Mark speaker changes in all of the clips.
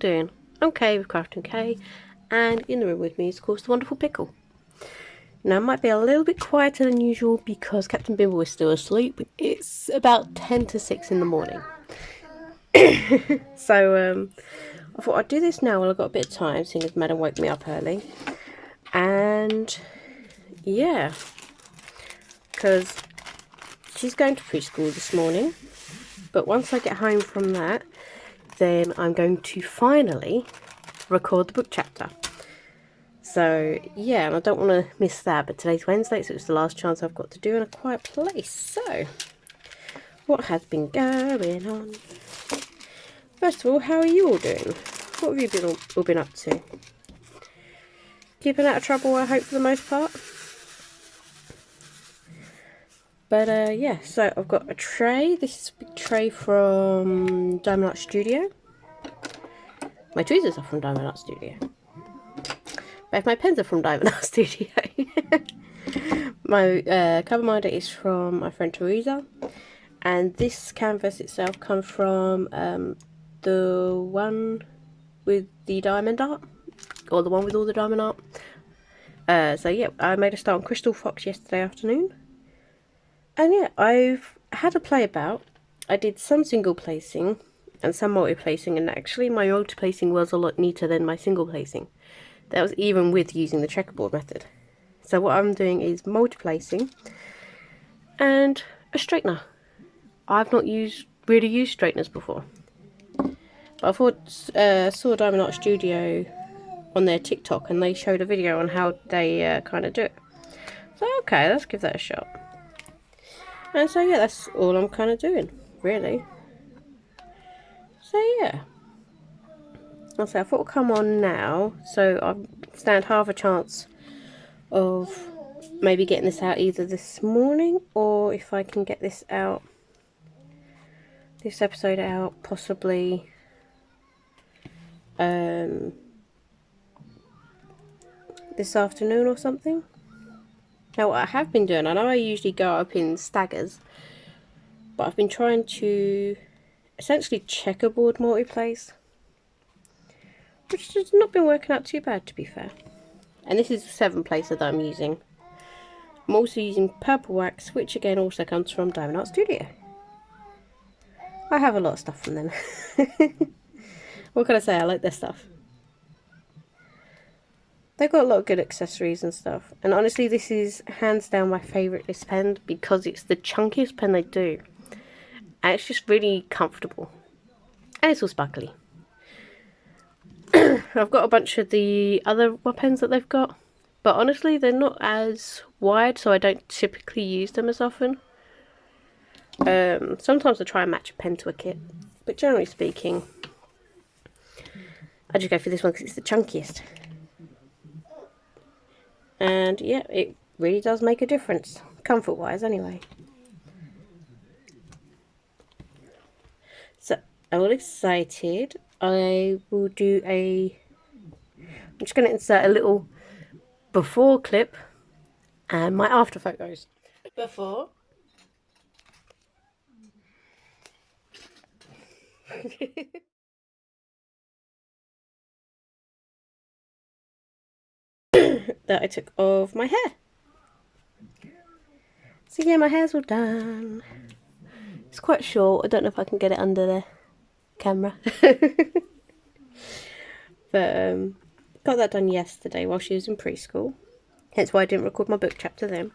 Speaker 1: doing? I'm Kay with Crafting Kay, and in the room with me is, of course, the wonderful Pickle. Now, it might be a little bit quieter than usual because Captain Bimble is still asleep. It's about 10 to 6 in the morning. So, I thought I'd do this now while I've got a bit of time, seeing as Madam woke me up early. And, yeah, because she's going to preschool this morning. But once I get home from that, then I'm going to finally record the book chapter. So yeah, and I don't want to miss that, but today's Wednesday, so it's the last chance I've got to do in a quiet place. So, what has been going on? First of all, how are you all doing? What have you all been up to? Keeping out of trouble, I hope, for the most part. But yeah, so I've got a tray. This is a big tray from Diamond Art Studio. My tweezers are from Diamond Art Studio. Both my pens are from Diamond Art Studio. My cover minder is from my friend Teresa. And this canvas itself comes from the one with the diamond art. Or the one with all the diamond art. So yeah, I made a start on Crystal Fox yesterday afternoon. And yeah, I've had a play about. I did some single placing and some multi-placing, and actually my multi-placing was a lot neater than my single placing. That was even with using the checkerboard method. So what I'm doing is multi-placing and a straightener. I've not really used straighteners before. But I thought, saw Diamond Art Studio on their TikTok, and they showed a video on how they kind of do it. So okay, let's give that a shot. And so yeah, that's all I'm kind of doing, really. So yeah. I thought I'd come on now, so I stand half a chance of maybe getting this out either this morning, or if I can get this episode out, possibly this afternoon or something. Now, what I have been doing, I know I usually go up in staggers, but I've been trying to essentially checkerboard multi-place, which has not been working out too bad, to be fair. And this is the 7-placer that I'm using. I'm also using purple wax, which again also comes from Diamond Art Studio. I have a lot of stuff from them. What can I say? I like their stuff. They've got a lot of good accessories and stuff. And honestly, this is hands down my favourite list pen because it's the chunkiest pen they do. And it's just really comfortable. And it's all sparkly. I've got a bunch of the other pens that they've got. But honestly, they're not as wide, so I don't typically use them as often. Sometimes I try and match a pen to a kit. But generally speaking, I just go for this one because it's the chunkiest. And yeah, it really does make a difference, comfort wise anyway. So I'm all excited. I will do I'm just going to insert a little before clip and my after photos. Before. That I took of my hair. So yeah, my hair's all done. It's quite short. I don't know if I can get it under the camera. But got that done yesterday while she was in preschool. Hence why I didn't record my book chapter then.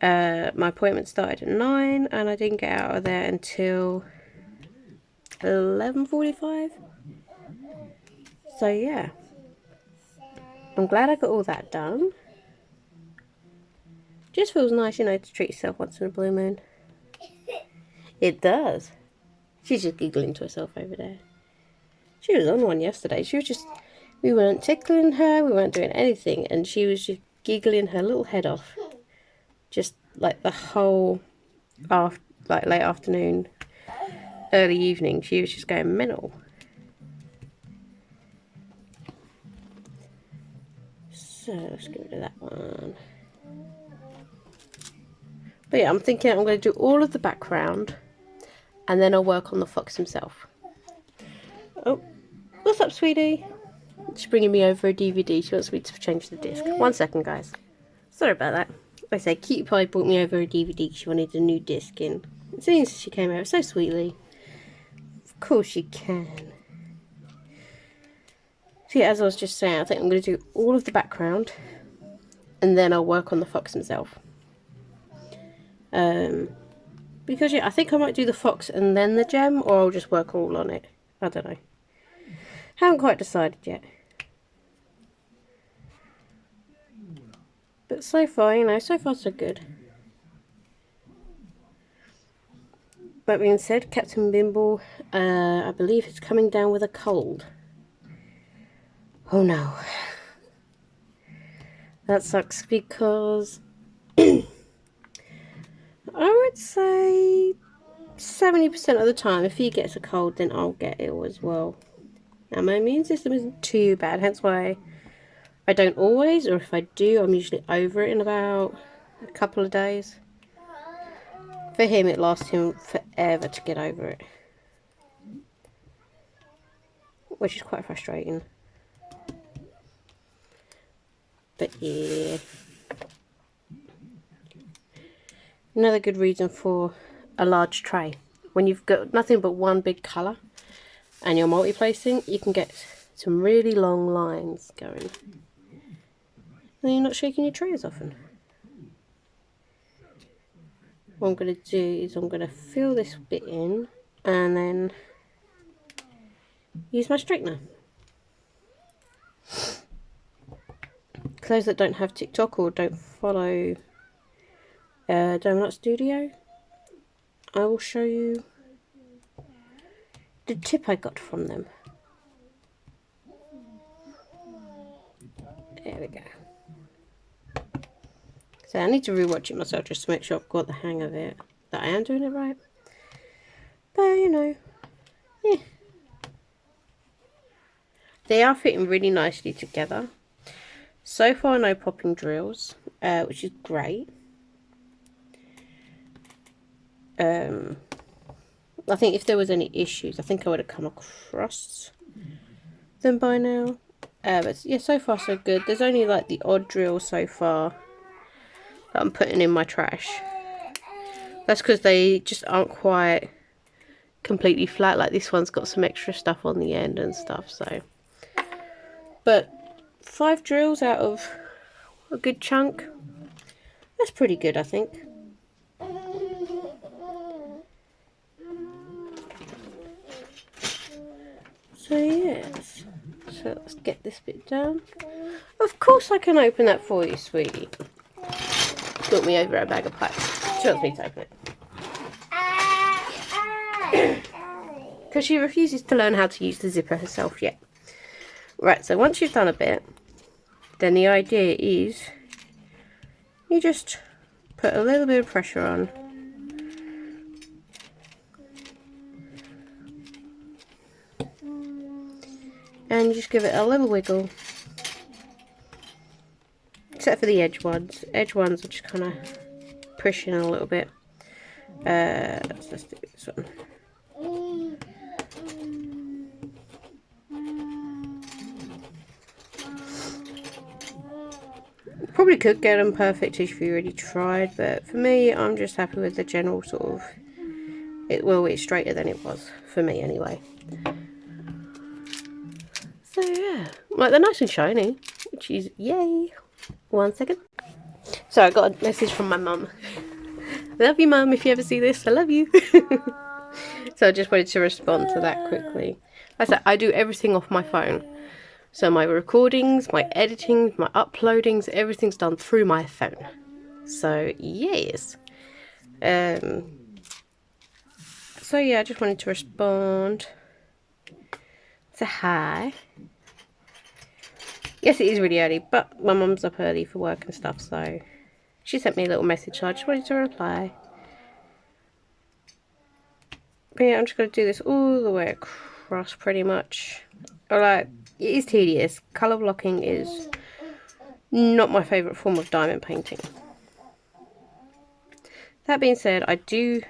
Speaker 1: My appointment started at 9 and I didn't get out of there until 11:45. So yeah. I'm glad I got all that done. Just feels nice, you know, to treat yourself once in a blue moon. It does. She's just giggling to herself over there. She was on one yesterday. She was just, we weren't tickling her, we weren't doing anything, and she was just giggling her little head off. Just like the whole, late afternoon, early evening, she was just going mental. So let's get rid of that one. But yeah, I'm thinking I'm going to do all of the background and then I'll work on the fox himself. Oh, What's up, sweetie? She's bringing me over a DVD. She wants me to change the disc. 1 second, guys. Sorry about that. Like I say, Cutie Pie brought me over a DVD. She wanted a new disc in. As soon as she came over, so sweetly. Of course you can. So yeah, as I was just saying, I think I'm going to do all of the background. And then I'll work on the fox himself. Because yeah, I think I might do the fox and then the gem. Or I'll just work all on it. I don't know. Haven't quite decided yet. But so far, you know, so far so good. That being said, Captain Bimble, I believe is coming down with a cold. Oh no. That sucks because I would say 70% of the time if he gets a cold, then I'll get ill as well. Now my immune system isn't too bad, hence why I don't always, or if I do, I'm usually over it in about a couple of days. For him, it lasts him forever to get over it. Which is quite frustrating. But yeah. Another good reason for a large tray. When you've got nothing but one big colour and you're multi-placing, you can get some really long lines going. And you're not shaking your tray as often. What I'm going to do is I'm going to fill this bit in and then use my straightener. For those that don't have TikTok or don't follow Donut Studio, I will show you the tip I got from them. There we go. So I need to rewatch it myself just to make sure I've got the hang of it, that I am doing it right. But you know, yeah. They are fitting really nicely together. So far no popping drills, which is great. I think if there was any issues, I think I would have come across them by now. But yeah, so far so good. There's only like the odd drill so far that I'm putting in my trash. That's because they just aren't quite completely flat. Like this one's got some extra stuff on the end and stuff. So, but 5 drills out of a good chunk. That's pretty good, I think. So yes. So let's get this bit down. Of course I can open that for you, sweetie. Got me over a bag of pipes. She wants me to open it. Because she refuses to learn how to use the zipper herself yet. Right, so once you've done a bit, then the idea is you just put a little bit of pressure on. And just give it a little wiggle. Except for the edge ones. Edge ones are just kind of pushing a little bit. Let's do this one. Probably could get them perfect if you really tried, but for me, I'm just happy with the general sort of. It's straighter than it was for me anyway. So yeah, like they're nice and shiny, which is yay. 1 second. So I got a message from my mum. Love you, mum. If you ever see this, I love you. So I just wanted to respond to that quickly. Like I said, I do everything off my phone. So my recordings, my editing, my uploadings, everything's done through my phone. So yes. So yeah, I just wanted to respond. Say hi. Yes, it is really early, but my mum's up early for work and stuff, so she sent me a little message, so I just wanted to reply. But yeah, I'm just going to do this all the way across pretty much. Alright, it is tedious. Colour blocking is not my favourite form of diamond painting. That being said, I do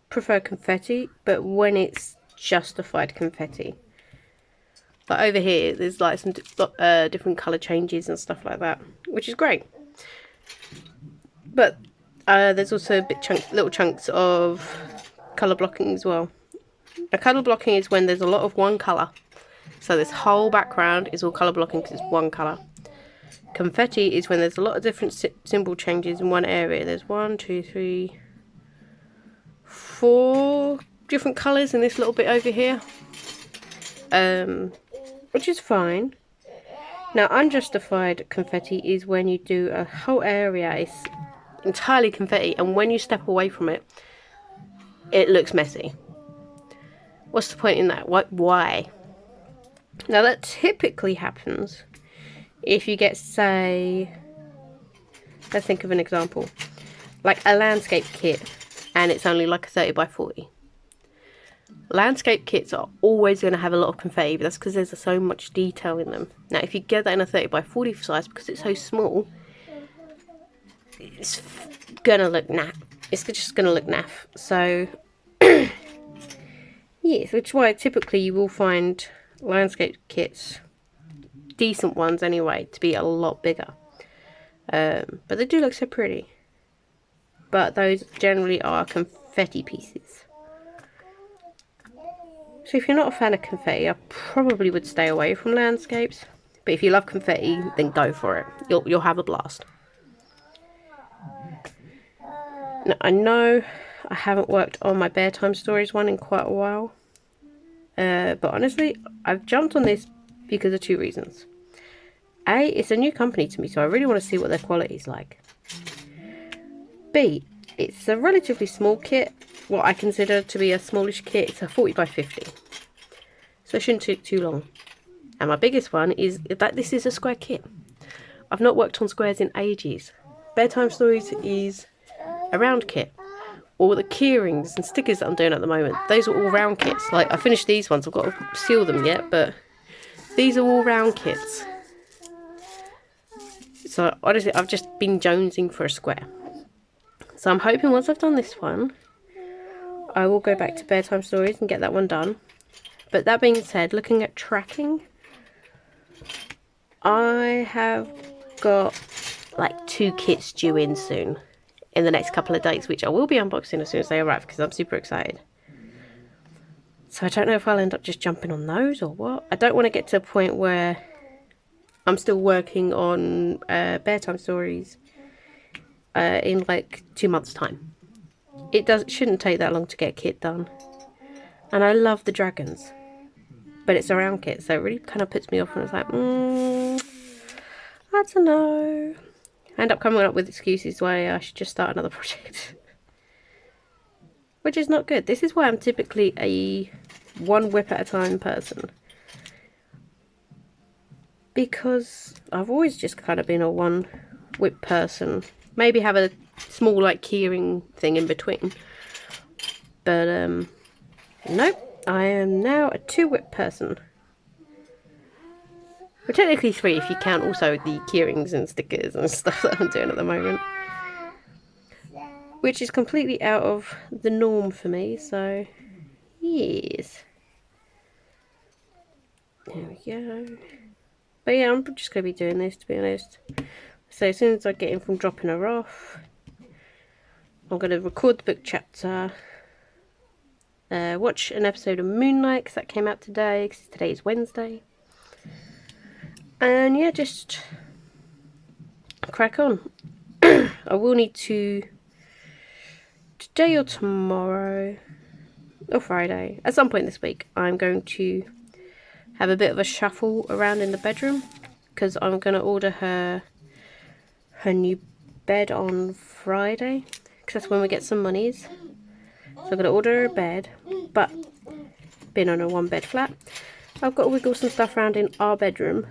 Speaker 1: prefer confetti, but when it's justified confetti. But over here, there's like some different colour changes and stuff like that, which is great. But there's also little chunks of colour blocking as well. A colour blocking is when there's a lot of one colour. So this whole background is all colour blocking because it's one colour. Confetti is when there's a lot of different symbol changes in one area. There's 1, 2, 3, 4 different colours in this little bit over here. Which is fine. Now, unjustified confetti is when you do a whole area, it's entirely confetti, and when you step away from it, it looks messy. What's the point in that? Why? Now, that typically happens if you get, say, let's think of an example, like a landscape kit, and it's only like a 30 by 40. Landscape kits are always going to have a lot of confetti, but that's because there's so much detail in them. Now, if you get that in a 30 by 40 size, because it's so small, it's gonna look naff. It's just gonna look naff. So, yes, which is why typically you will find landscape kits, decent ones anyway, to be a lot bigger. But they do look so pretty. But those generally are confetti pieces. So if you're not a fan of confetti, I probably would stay away from landscapes. But if you love confetti, then go for it. You'll have a blast. Now, I know I haven't worked on my Bedtime Stories one in quite a while. But honestly, I've jumped on this because of 2 reasons. A, it's a new company to me, so I really want to see what their quality is like. B, it's a relatively small kit. What I consider to be a smallish kit. It's a 40 by 50. So it shouldn't take too long. And my biggest one is that this is a square kit. I've not worked on squares in ages. Bedtime Stories is a round kit. All the keyrings and stickers that I'm doing at the moment, those are all round kits. Like, I finished these ones, I've got to seal them yet, but these are all round kits. So honestly, I've just been jonesing for a square. So I'm hoping once I've done this one, I will go back to Bedtime Stories and get that one done. But that being said, looking at tracking, I have got like 2 kits due in soon, in the next couple of days, which I will be unboxing as soon as they arrive because I'm super excited. So I don't know if I'll end up just jumping on those or what. I don't want to get to a point where I'm still working on Bedtime Stories in like 2 months' time. It shouldn't take that long to get a kit done. And I love the dragons. But it's a round kit, so it really kind of puts me off, and it's like, I don't know. I end up coming up with excuses why I should just start another project. Which is not good. This is why I'm typically a one WIP at a time person. Because I've always just kind of been a one WIP person. Maybe have a small like keyring thing in between. But nope. I am now a 2 WIP person. Well, technically 3 if you count also the keyrings and stickers and stuff that I'm doing at the moment. Which is completely out of the norm for me, so yes. There we go. But yeah, I'm just going to be doing this, to be honest. So as soon as I get in from dropping her off, I'm going to record the book chapter. Watch an episode of Moonlight, because that came out today, because today is Wednesday. And yeah, just crack on. I will need to, today or tomorrow, or Friday, at some point this week, I'm going to have a bit of a shuffle around in the bedroom, because I'm going to order her new bed on Friday, because that's when we get some monies. So I'm going to order her a bed, but being on a 1-bed flat, I've got to wiggle some stuff around in our bedroom,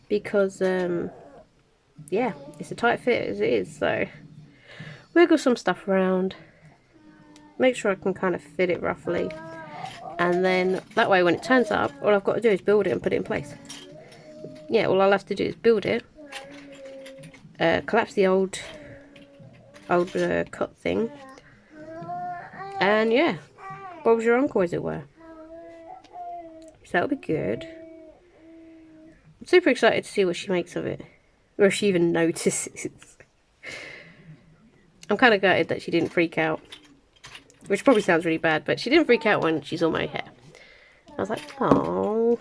Speaker 1: because yeah, it's a tight fit as it is, so wiggle some stuff around, make sure I can kind of fit it roughly, and then that way when it turns up, all I've got to do is build it and put it in place. Yeah, all I'll have to do is build it, collapse the old cot thing, and yeah, Bob's your uncle, as it were. So that'll be good. I'm super excited to see what she makes of it. Or if she even notices. I'm kind of gutted that she didn't freak out. Which probably sounds really bad, but she didn't freak out when she saw my hair. I was like, oh.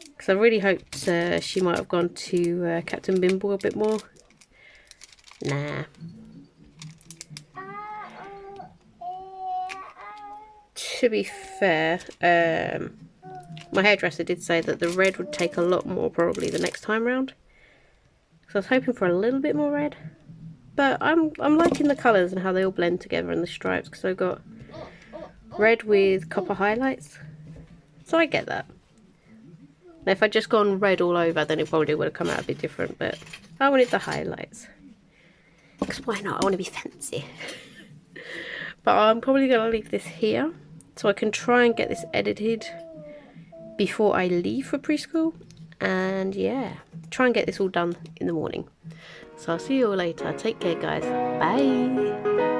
Speaker 1: Because I really hoped she might have gone to Captain Bimble a bit more. Nah. To be fair, my hairdresser did say that the red would take a lot more probably the next time round. So I was hoping for a little bit more red. But I'm liking the colours and how they all blend together in the stripes, because I've got red with copper highlights. So I get that. Now if I'd just gone red all over, then it probably would have come out a bit different, but I wanted the highlights. Because why not? I want to be fancy. But I'm probably going to leave this here, so I can try and get this edited before I leave for preschool. And yeah, try and get this all done in the morning. So I'll see you all later. Take care, guys. Bye.